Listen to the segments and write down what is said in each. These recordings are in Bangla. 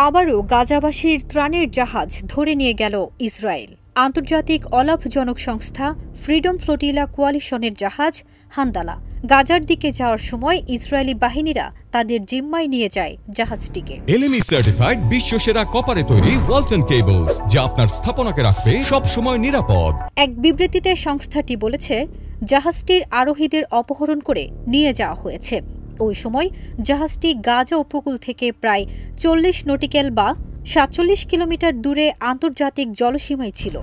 আবারও গাজাবাসীর ত্রাণের জাহাজ ধরে নিয়ে গেল ইসরায়েল। আন্তর্জাতিক অলাভজনক সংস্থা ফ্রিডম ফ্লোটিলা কোয়ালিশনের জাহাজ হান্দালা গাজার দিকে যাওয়ার সময় ইসরায়েলি বাহিনীরা তাদের জিম্মায় নিয়ে যায় জাহাজটিকে। এলএমই সার্টিফাইড বিশ্বসেরা কপারে তৈরি ওয়ালটন কেবলস, যা আপনার স্থাপনাকে রাখবে সব সময় নিরাপদ। এক বিবৃতিতে সংস্থাটি বলেছে, জাহাজটির আরোহীদের অপহরণ করে নিয়ে যাওয়া হয়েছে। ওই সময় জাহাজটি গাজা উপকূল থেকে প্রায় 40 নটিক্যাল বা 47 কিলোমিটার দূরে আন্তর্জাতিক জলসীমায় ছিল।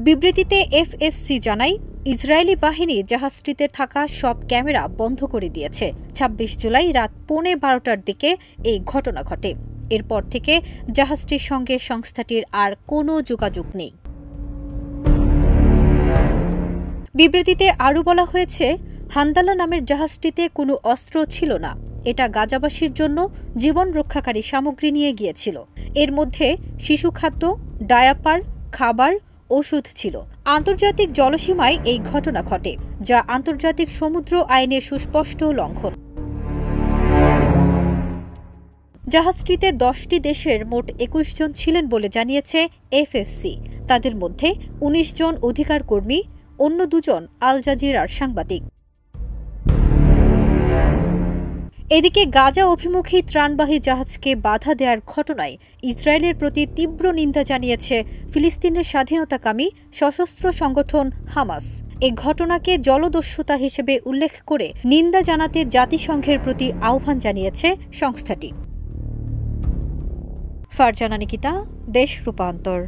বিবৃতিতে এফএফসি জানায়, ইসরায়েলি বাহিনী জাহাজটিতে থাকা সব ক্যামেরা বন্ধ করে দিয়েছে। 26 জুলাই রাত 11:15টার দিকে এই ঘটনা ঘটে। এরপর থেকে জাহাজটির সঙ্গে সংস্থাটির আর কোনো যোগাযোগ নেই। বিবৃতিতে আরও বলা হয়েছে, হান্দালা নামের জাহাজটিতে কোনো অস্ত্র ছিল না। এটা গাজাবাসীর জন্য জীবন রক্ষাকারী সামগ্রী নিয়ে গিয়েছিল। এর মধ্যে শিশু খাদ্য, ডায়াপার, খাবার, ওষুধ ছিল। আন্তর্জাতিক জলসীমায় এই ঘটনা ঘটে, যা আন্তর্জাতিক সমুদ্র আইনের সুস্পষ্ট লঙ্ঘন। জাহাজটিতে 10টি দেশের মোট 21 জন ছিলেন বলে জানিয়েছে এফএফসি। তাদের মধ্যে 19 জন অধিকার কর্মী, অন্য 2 জন আল জাজিরার সাংবাদিক। এদিকে গাজা অভিমুখী ত্রাণবাহী জাহাজকে বাধা দেওয়ার ঘটনায় ইসরায়েলের প্রতি তীব্র নিন্দা জানিয়েছে ফিলিস্তিনের স্বাধীনতাকামী সশস্ত্র সংগঠন হামাস। এ ঘটনাকে জলদস্যুতা হিসেবে উল্লেখ করে নিন্দা জানাতে জাতিসংঘের প্রতি আহ্বান জানিয়েছে সংস্থাটি। ফারজানা নিকিতা, দেশ রূপান্তর।